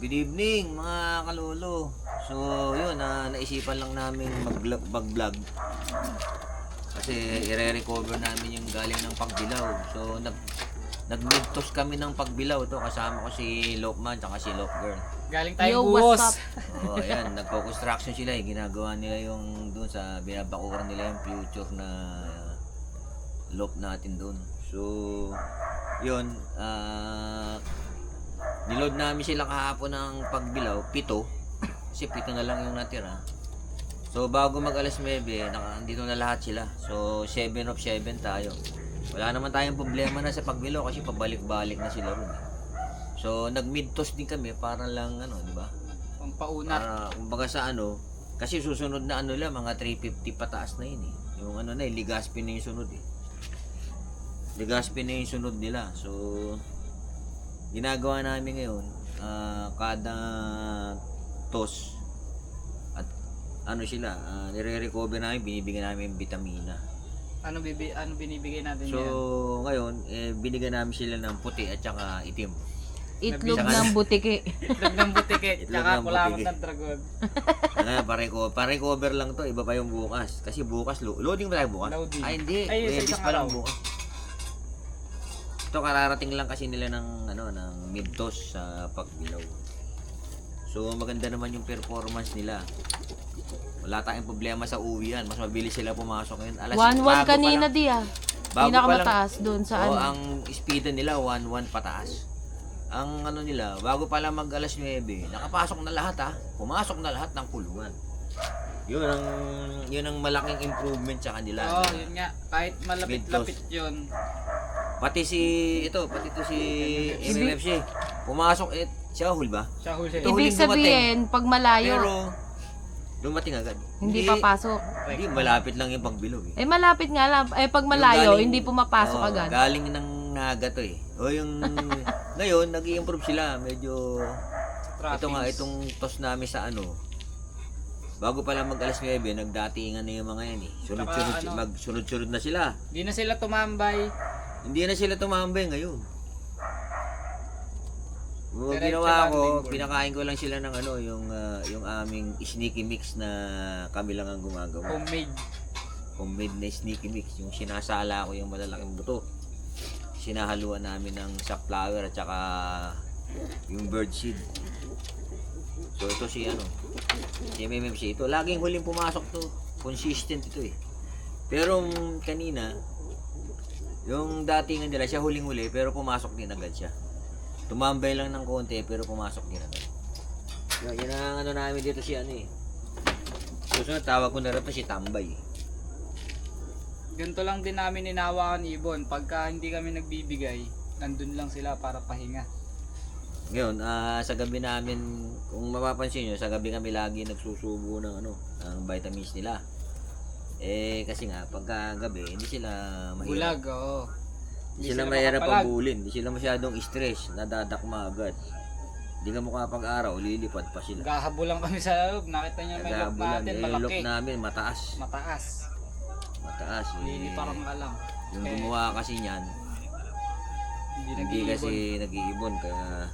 Good evening mga kalolo. So yun, naisipan lang namin mag-vlog kasi i-recover namin yung galing ng pagbilaw. So nag-midtos kami ng pagbilaw to, kasama ko si Lokman at si Lokgirl. Galing tayong buhos. Oh, ayan, nagko-construction sila eh. Ginagawa nila yung doon sa binabakuran nila yung future na loop natin doon. So yun, niload namin sila kahapon ng pagbilaw, 7. Kasi 7 na lang yung natira. So bago mag alas 9, andito na lahat sila. So 7 of 7 tayo. Wala naman tayong problema na sa pagbilaw kasi pabalik-balik na sila ron. So nag-midtoss din kami para lang di ba? Pampaunat. Para kumbaga sa kasi susunod na lang mga 350 pataas na yun eh. Yung Legazpi na yung sunod eh. Legazpi na yung sunod nila. So ginagawa namin ngayon, kada toss at sila, nire-recover namin, binibigyan namin vitamina. Ano binibigay natin So yan? ngayon, binigyan namin sila ng puti at saka itim. Itlog ng butike. Itlog ng butike, Itlog tsaka ng kulamot butike. ng dragon. Pa-recover lang to, iba pa yung bukas. Kasi bukas, loading ba tayo bukas? Loading. Ay hindi, Ay, sa Wednesday isang pa lang araw. bukas. Ito kararating lang kasi nila ng ng mid-toss sa pagbilaw. So maganda naman yung performance nila. Wala tayong problema sa uwian. Mas mabilis sila pumasok ngayon. 1-1 kanina di bago Pinakamataas doon sa ang speed nila 1-1 pataas. Ang nila, bago pa lang mag alas 9, nakapasok na lahat Pumasok na lahat ng kulungan. Yun ang malaking improvement sa kanila. Oo, yun nga. Kahit malapit-lapit yun. Pati si MMFC. Pumasok siya hul ba? Siya huli. Ito, Ibig huling sabihin, pag malayo, Pero dumating agad. hindi papasok. Hindi, malapit lang yung pagbilog eh. Malapit nga lang. Pag malayo, hindi pumapasok agad. Galing ng Naga to eh. O yung ngayon, nag-i-improve sila. Medyo ito nga, itong toss namin sa bago pa lang mag alas 9, nagdatingan na yung mga yan eh. Sunod-sunod na sila. Hindi na sila tumambay. Hindi na sila tumambay ngayon. Diretso Ginawa ko, landing board. pinakain ko lang sila ng yung aming sneaky mix na kami lang ang gumagawa. Homemade na sneaky mix. Yung sinasala ko yung malalaking buto. Sinahaluan namin ng safflower at saka yung bird seed. So ito si MMFC. Ito, laging huling pumasok to. Consistent ito eh. Pero kanina, yung datingan nila, siya huling-huli pero pumasok din agad siya. Tumambay lang ng konti pero pumasok din agad. Yan ang namin dito si Susunod, tawag ko na rin pa si Tambay. Ganito lang din namin hinahawakan ibon. Pagka hindi kami nagbibigay, nandun lang sila para pahinga. Ngayon, sa gabi namin, kung mapapansin nyo, sa gabi kami lagi nagsusubo ng vitamins nila. Kasi nga, pagka gabi, hindi sila mahirap. Bulag, oo. Hindi sila mahirap pabulin. Hindi sila masyadong stress, nadadakma agad. Hindi ka mukha pag-araw, lilipad pa sila. Gahabol lang kami sa loob. Nakita niyo may lock natin, Yung lock malaki. namin, mataas. Mataas. Hindi parang alam. Yung gumawa kasi niyan, hindi kasi nag-iibon. Kaya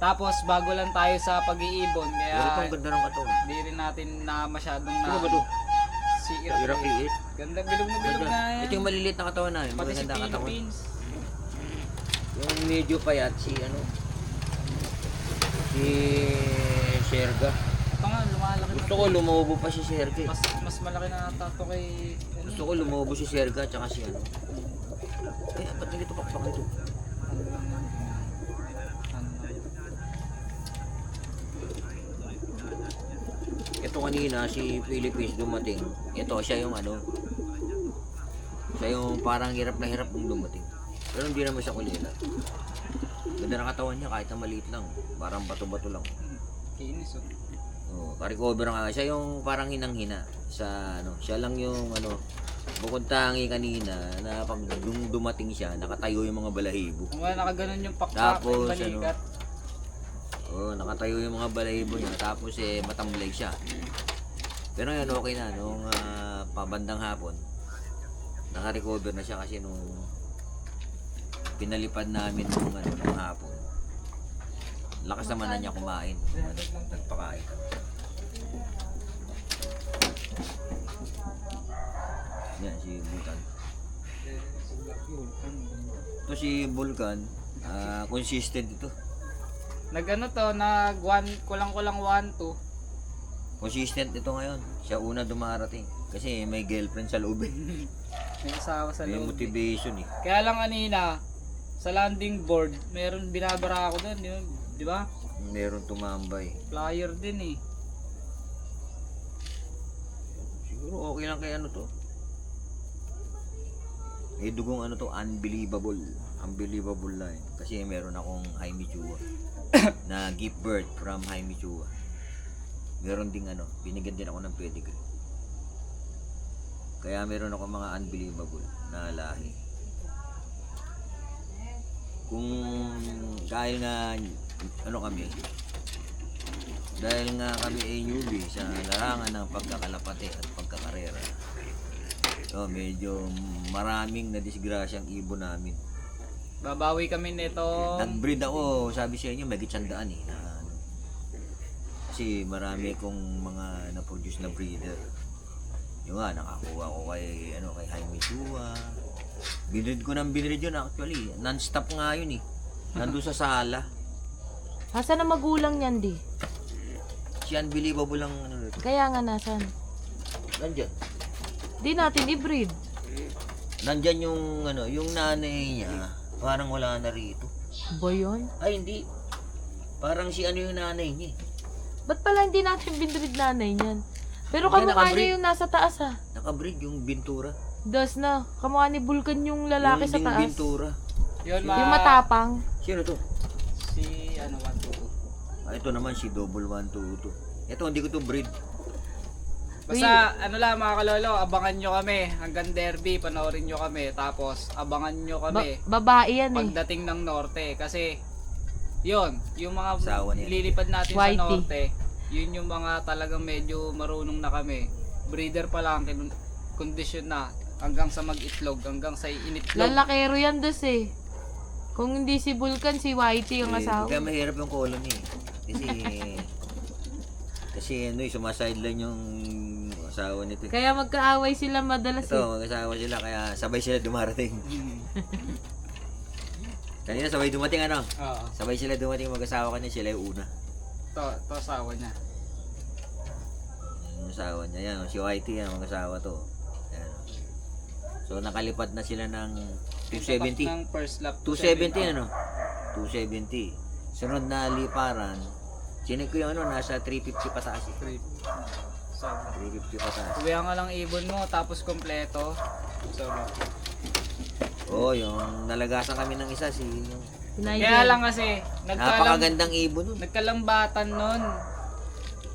Tapos bago lang tayo sa pag-iibon, pero kaya itong ganda ng katawan. hindi rin natin na masyadong Sino ba to? Si Iraqi. Ganda, bilog na bilog na yan. Ito yung maliliit na katawan namin. Pati si Maganda ang katawan. Philippines. Yung medyo payat si si Serga. Ito nga, lumalaki Gusto ko lumobo pa si Serga. Eh. mas malaki na tato kay Gusto ko lumobo si Serga tsaka si ba't nilito pakpak nito? Ito kanina si Philippines dumating. Ito siya yung siya yung parang hirap na hirap nung dumating. Pero hindi naman siya kulila. Ganda ng katawan niya kahit na maliit lang. Parang bato-bato lang. Kinis Ka-recover nga. Siya yung parang hinang-hina. Siya lang yung bukod tangi kanina na pag dumating siya, nakatayo yung mga balahibo. Kung wala nakaganon yung pakpak, Tapos, yung balikat. Nakatayo yung mga balahibo niya. Tapos matamlay siya. Pero yun, okay na. Nung pabandang hapon, naka-recover na siya kasi nung pinalipad namin nung hapon. Lakas naman na niya kumain. Nagpakain. Yan, si Vulcan. Ito si Vulcan, consistent ito. Nag-ano to, kulang-kulang 1-2. Consistent ito ngayon. Siya una dumarating. Kasi may girlfriend sa loob eh. May asawa sa May loob. motivation eh. Kaya lang kanina, sa landing board, meron binabara ako doon, di ba? Meron tumambay. Flyer din eh. Siguro okay lang kay ano to. May dugong ano to, unbelievable. Unbelievable line. Kasi meron akong Jaime Chua na gift birth from Jaime Chua. Meron ding ano, binigyan din ako ng pedigree. Kaya meron ako mga unbelievable na lahi. Kung dahil nga ano kami, dahil nga kami ay newbie sa larangan ng pagkakalapate at pagkakarera. So, medyo maraming na disgrasyang ibon namin. Babawi kami nito. Nag-breed ako, sabi sa inyo, may 100 eh. Kasi marami kong mga na-produce na breeder. Yung nga, nakakuha ko kay Jaime Chua. Binread ko ng binread yun actually. Non-stop nga yun eh. Nandun sa sala. Asan ang magulang niyan, di? Si unbelievable lang ano rito. Kaya nga nasan? Nandyan. Di natin i-breed. Nandyan yung ano, yung nanay niya. Parang wala na rito. Ba yun? Ay hindi. Parang si ano yung nanay niya. Ba't pala hindi natin binreed nanay niyan? Pero Hindi, kamukha nakabreed. niya yung nasa taas ah. Nakabreed yung Bintura. Das na. Kamukha ni Vulcan yung lalaki Yung sa ding taas. Bintura. Yun, Yung matapang. Sino to? Si, 1-2. Ito naman si Double 122. Ito hindi ko to breed. Basta, ano lang mga kalolo, abangan nyo kami. Hanggang derby, panoorin nyo kami. Tapos, abangan nyo kami. Babae yan eh. Pagdating ng norte. Kasi, yun, yung mga Sawa niya. lilipad natin Whitey. sa norte, yun yung mga talagang medyo marunong na kami. Breeder pa lang, kondisyon na. Hanggang sa mag-itlog, hanggang sa initlog. Lalakero yan dos eh. Kung hindi si Vulcan, si Whitey yung asawa. Kaya mahirap yung colony. Kasi ano, sumasideline yung asawa nito. Kaya magkaaway sila madalas eh. Ito, mag-asawa sila kaya sabay sila dumarating. Kanina sabay dumating ano? Oo. Sabay sila dumating mag-asawa kanya, sila yung una. To asawa niya. Yung asawa niya, yan, si Whitey yan, mag-asawa to. Yan. So nakalipad na sila ng Tapat 270. ng first lap. 270 ano? 270. Sunod na liparan, chinik ko yung ano, nasa 350 pataas eh. 350 pataas. Kuya nga lang ibon mo, tapos kompleto. So, Oo, yung nalagasan kami ng isa, si yung kaya lang kasi, napakagandang ibon nun. nagkalambatan nun.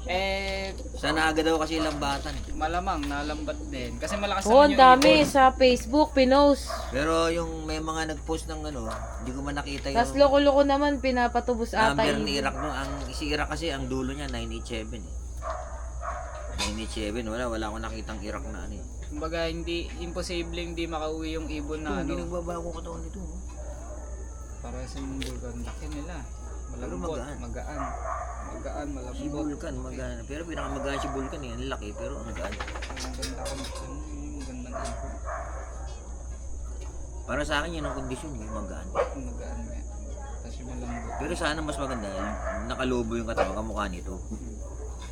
Eh, Sana agad daw kasi lambatan. malamang nalambat din. Kasi malakas Oo, naman ang dami ibon. sa Facebook, pinost. Pero yung may mga nag-post ng ano, hindi ko man nakita Tapos yung loko-loko naman, pinapatubos ata number yun. ni Iraq no. Si Iraq kasi ang dulo niya 987 eh. 987, wala akong nakitang Iraq na ano eh. Kumbaga, imposible hindi makauwi yung ibon na Hindi ano. nagbabago katawan nito. Oh. Para sa Vulcan, laki nila. Malambot, magaan. magaan. Magaan, Si malambot. Vulcan, magana. Pero pinakamagaan si Vulcan eh. Ang laki pero ang gaan. Ang ganda condition, yung gandang ibon. Para sa akin yun ang kondisyon, yung magaan. Magaan nga. Tapos yung malambot. Pero sana mas maganda, nakalobo yung katawan, kamukha nito.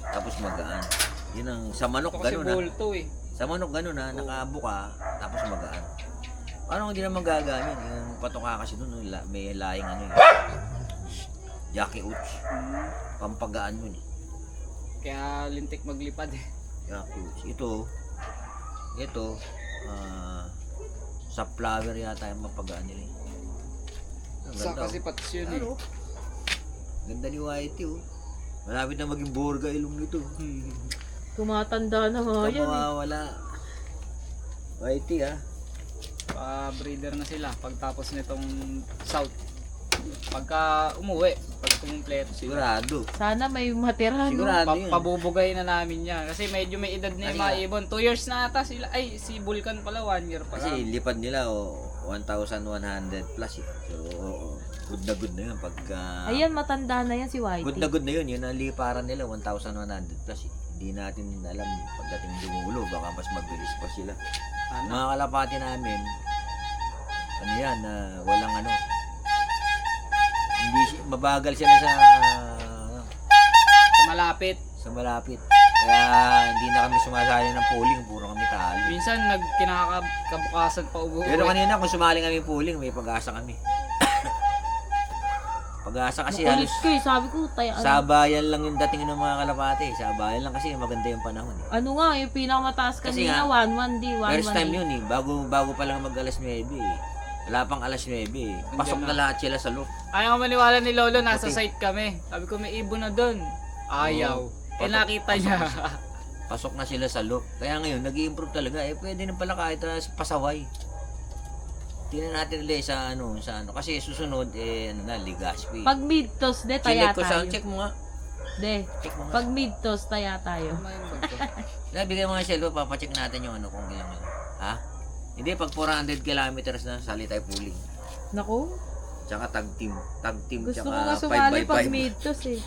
Tapos magaan. Yun ang, sa manok Ito kasi gano'n na. bulto eh. Sa manok gano'n na, nakabuka, tapos magaan. Parang hindi naman gagaan yun. Yung patoka kasi doon, may laing ano yun. Jackie Uch. Pampagaan yun eh. Kaya lintik maglipad eh. Jackie Uch. Ito, sa flower yata yung mapagaan nila eh. Ang Sa ganda, kasi oh. patis yun eh. Ano? Ganda ni Whitey oh. Malapit na maging Borga ilong nito. Tumatanda na nga yan eh. Mawawala. Whitey ah. Breeder na sila pagtapos nitong south. Pagka umuwi, pag kumumpleto sila. Sigurado. Sana may matira, no? Sigurado yun. Pabubugay na namin yan. Kasi medyo may edad na yung mga Ay, ibon. 2 years na ata sila. Ay, si Vulcan pala 1 year pa Kasi lang. lipad nila 1,100 plus eh. So, good na yun. Pagka, Ayan, matanda na yan si good Whitey. na yun. Yun ang liparan nila, 1,100 plus. Hindi natin alam pagdating dumulo, baka mas mabilis pa sila. Mga kalapati namin, ano yan, walang ano, hindi mabagal sila Sa malapit. sa malapit. Kaya hindi na kami sumasali ng polling, puro kami talo. Minsan kinakabukasan pa uwi. Pero kanina kung sumali kami polling, may pag-asa kami. Pag-asa kasi halos Makulit ko eh. Sabi ko, sa bayan lang yung dating ng mga kalapati. Sa bayan lang kasi maganda yung panahon. Eh. ano nga, yung pinakamataas Kasi kanina, nga, 1-1 di, 1-1 First time yun eh. Bago pa lang mag alas 9 eh. Wala pang alas 9 eh. Pasok na lahat sila sa loob. Ayaw ka maniwala ni Lolo, nasa Okay. site kami. Sabi ko, may ibon na doon. Ayaw. Eh Pasok- nakita niya. Pasok na sila sa loop. Kaya ngayon, nag-i-improve talaga. Eh, pwede na pala kahit pasaway. Tingnan natin ulit sa ano. Kasi susunod, Ligaspi. Pag mid-toss, de, taya Select ko tayo. sa, check mo nga. De, Check mo nga. pag mid-toss, taya tayo. Bigay mo nga siya, papacheck natin yung ano kung ilang ano. Ha? Hindi, pag 400 kilometers na, sali tayo pooling. Naku, Tsaka tag team. Tag team, gusto ko tsaka nga sumali 5x5. pag mid-toss eh.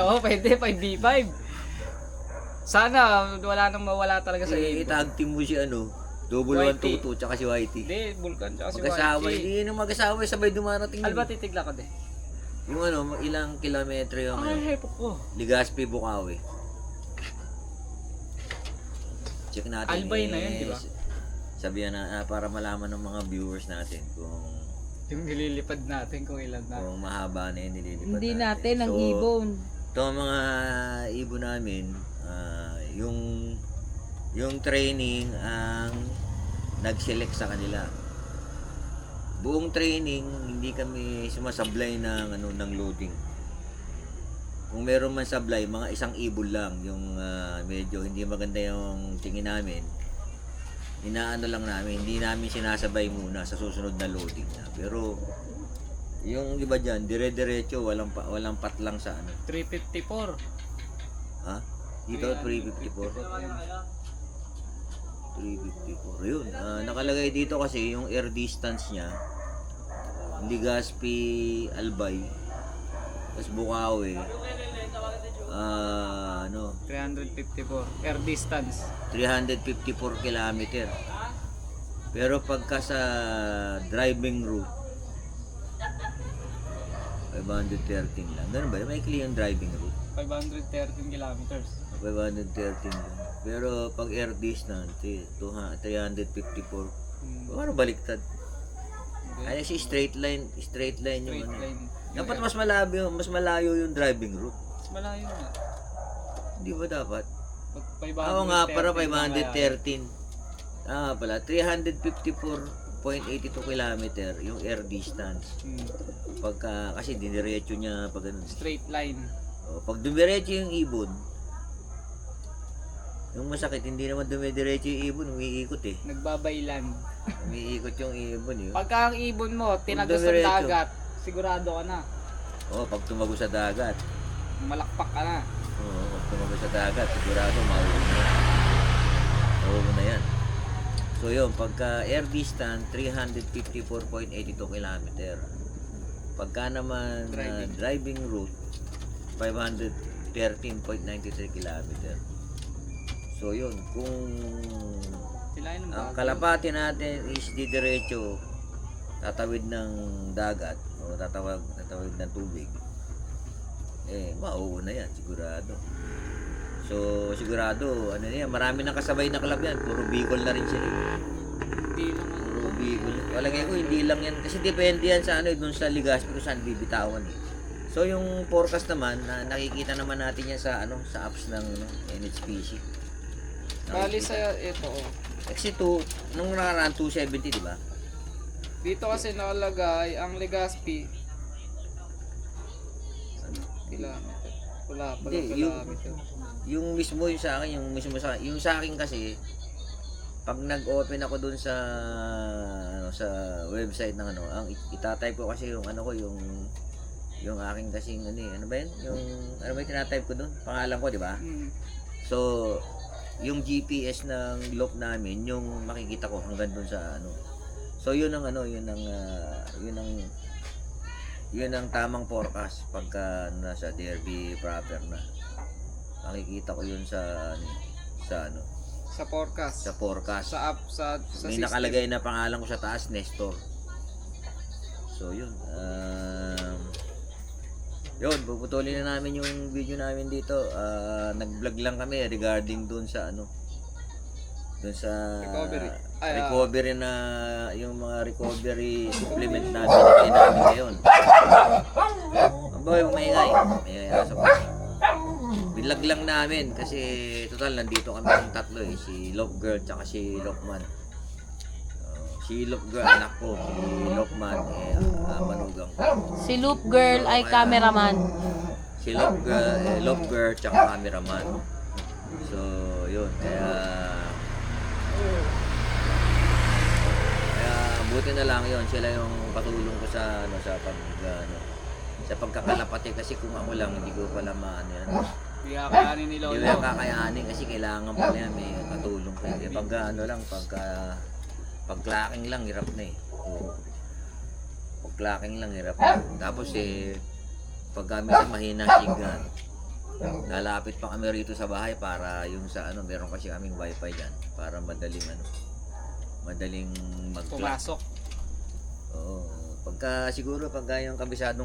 Oo, pwede, 5v5. Sana, wala nang mawala talaga sa ibon. Tag team mo si ano, Double Whitey. 122, tsaka si Whitey. Hindi, Vulcan tsaka si Mag-asawa, Whitey. hindi nung mag-asawa, sabay dumarating. Alba, titigla ka de. Yung ano, ilang kilometro yung Ay, hepo ko. Ligaspi, Bukawi. Check natin. Albay na yun, di ba? Sabihan na, para malaman ng mga viewers natin kung Yung nililipad natin kung ilan na. mahaba na yung nililipad Hindi natin ang So, ibon. ito ang mga ibon namin, yung training ang nag-select sa kanila. Buong training, hindi kami sumasablay ng loading. Kung meron man sablay, mga isang ibon lang, yung medyo hindi maganda yung tingin namin. Inaano lang namin, hindi namin sinasabay muna sa susunod na loading na. Pero yung iba diyan, dire-diretso, walang patlang sa ano. 354. Ha? Dito 354. 354. Yun. Nakalagay dito kasi yung air distance niya. Ligaspi Albay. Tapos Bukawi. 354. Air distance. 354 kilometer. Pero pagka sa driving route 513 lang. Ganun ba? May clear yung driving route. 513 kilometers. 513 lang. Pero pag air distance 354. Parang baliktad. Ay si straight line yung Straight ano. line. Dapat mas malayo yung driving route. Mas malayo nga. Hindi ba dapat? 513 Oo nga, para malayo. 513. Pala, 354.82 kilometer yung air distance. Pagka, kasi diniretso niya pag ganun. Straight line. Pag dumiretso yung ibon, yung masakit, hindi naman dumiretso yung ibon, umiikot eh. Nagbabaylan. Umiikot yung ibon eh. Pagka ang ibon mo, tinagos sa dumiretso. dagat, sigurado ka na. Pag tumago sa dagat. Malakpak ka na. Pag tumago sa dagat, sigurado mauwi na. Mauwi na yan. So yun, pagka air distance, 354.82 kilometer. Pagka naman driving route, 513.93 kilometer. So yun, kung Sila yun ang ang kalapati natin is didiretso, tatawid ng dagat o tatawid ng tubig, mauuna yan, sigurado. So sigurado, ano yan, marami nang kasabay na club yan, puro Bicol na rin sila. Hindi naman. Puro Bicol. Walagay ko, hindi lang yan, kasi depende yan sa dun sa Ligaspi kung saan bibitawan eh. So yung forecast naman, nakikita naman natin yan sa sa apps ng NHPC. Bali sa ito. Kasi nung nakaraan 270, di ba? Dito kasi nakalagay ang Legazpi. Kilometer. Wala pala Hindi, kilometer. Yung mismo yung sa akin, yung sa akin kasi pag nag-open ako dun sa sa website ng ang itatype ko kasi yung yung aking kasing ano ba yun? Yung ano ba yung tinatype ko dun? Pangalan ko, di ba? So, yung GPS ng loop namin, yung makikita ko hanggang dun sa So, yun ang yun ang tamang forecast pagka nasa Derby proper na. Makikita ko yun sa ano, Sa forecast. sa forecast. Sa app, sa May system. nakalagay na pangalan ko sa taas, Nestor. So yun, yun, puputulin na namin yung video namin dito. Nag-vlog lang kami regarding dun sa ano, dun sa Recovery. recovery na yung mga recovery supplement na binigay namin ngayon. Ang boy, maingay. Maingay aso pa. Binlag lang namin kasi total nandito kami ng tatlo eh. Si Love Girl tsaka si Lokman. Si Love Girl, anak ko. Si Lokman, manugang ko. Si Loop Girl ay cameraman. Si Love Girl tsaka cameraman. So, yun. Kaya buti na lang yun. Sila yung patulong ko sa ano, sa sa pagkakalapati kasi kung ako lang hindi ko pala maano yan. Hindi kakayanin ni Hindi Lolo. ko kakayanin kasi kailangan pala yan may katulong ko. Eh, pag ano lang, pag-clacking lang, hirap na eh. Pag-clacking lang, hirap na. Tapos pag kami sa mahina signal, lalapit pa kami rito sa bahay para yung sa ano, meron kasi kaming wifi dyan para madaling mag-clack. Pumasok. Oo. Siguro pagka yung kabisado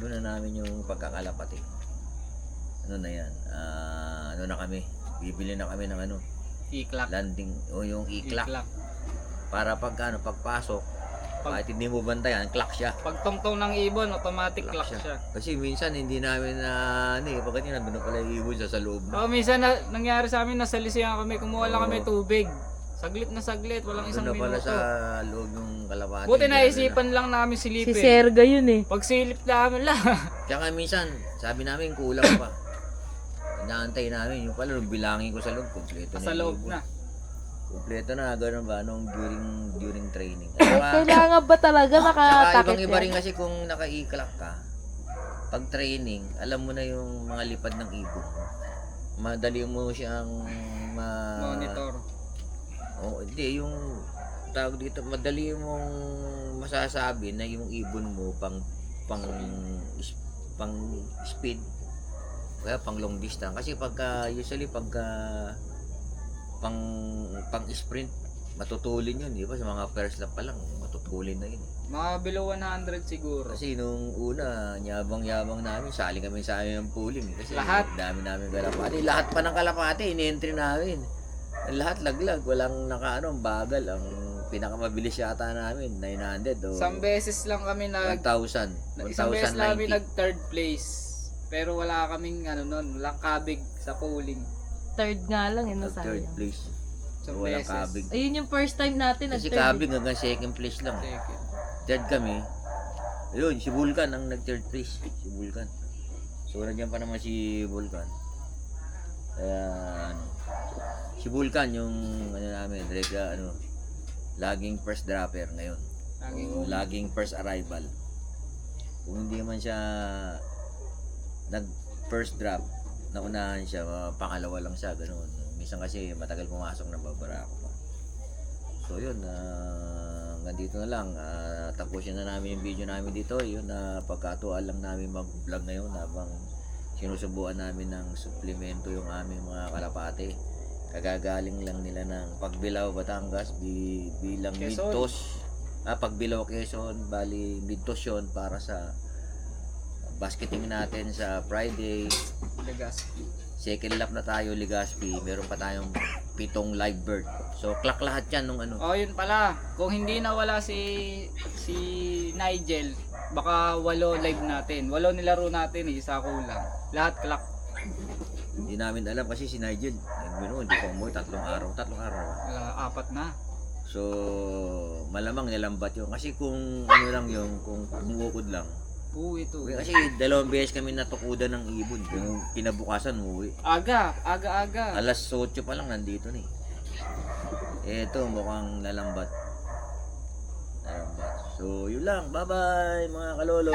na namin yung pagkakalapati. Ano na yan? Ano na kami? Bibili na kami ng ano? I-clock. Landing o yung i-clock. I-clock. Para pagpasok, kahit hindi mo bantayan, clock siya. Pag tungtong ng ibon, automatic clock siya. Kasi minsan hindi namin pagka tinabino pala yung ibon sa loob na. Minsan nangyari sa amin, nasa lisiyan kami, kumuha lang kami tubig. Saglit na saglit, walang isang Doon na pala minuto. sa loob ng kalapati. Buti naisipan lang namin Si silipin. Serga yun eh. Pag silip namin lang. Tsaka minsan, sabi namin kulang pa. Inaantay namin, yung pala nung bilangin ko sa loob, kompleto na Sa yung loob ibon. na. Kompleto na, gano'n ba, during training. Kailangan ba talaga Tsaka nakatakit ibang-iba rin yan? kasi kung naka-i-clock ka, pag training, alam mo na yung mga lipad ng ibon. Madali mo siyang Monitor. Hindi, yung tawag dito, madali mong masasabi na yung ibon mo pang speed kaya pang long distance kasi usually pagka pang sprint matutulin yun, di ba? Sa mga first lap pa lang matutulin na yun. Mga below 100 siguro. Kasi nung una, yabang namin, sali kami sa aming pooling. Kasi Lahat? dami namin kalapati. Lahat pa ng kalapati, ini-entry namin. Lahat laglag, walang ang bagal. Ang pinakamabilis yata namin, 900 o Isang beses lang kami 1,000. isang beses lang kami 1,090. nag third place. Pero wala kaming walang kabig sa polling. Third nga lang eh, Third nasayang. place. Isang Walang beses. kabig. Ayun yung first time natin Kasi nag-third. kabig hanggang second place lang. Second. Third kami. Ayun, si Vulcan ang nag-third place. Si Vulcan. So, nandiyan pa naman si Vulcan. Kaya, si Vulcan yung, namin, laging first dropper ngayon. O, laging first arrival. Kung hindi man siya nag-first drop, naunahan siya, pangalawa lang siya, ganoon. Minsan kasi matagal pumasok na babara ako pa. So, yun, hanggang dito na lang. Tapusin na namin yung video namin dito. Yun, pagkatuan lang namin mag-vlog ngayon habang sinusubuan namin ng suplemento yung aming mga kalapate. Kagagaling lang nila ng Pagbilao, Batangas, bilang Quezon. Mintos. Pagbilao, Quezon, bali Mintos yun para sa basketing natin sa Friday. Legazpi. Second lap na tayo, Legazpi. Meron pa tayong 7 live bird. So, clock lahat yan nung ano. Oh, yun pala. Kung hindi nawala si Nigel, baka 8 live natin. 8 nilaro natin, isa kulang. Lahat clock. Hindi namin alam kasi si Nigel, hindi pa umuwi, 3 araw. Wala, 4 na. So, malamang nilambat yun. Kasi kung ano lang yun, kung bumukod lang. Ito. Kasi 2 beses kami natukudan ng ibon. Yung kinabukasan umuwi. Aga. Alas 8 pa lang nandito na eh. Eto, mukhang nalambat. So, yun lang. Bye-bye mga kalolo.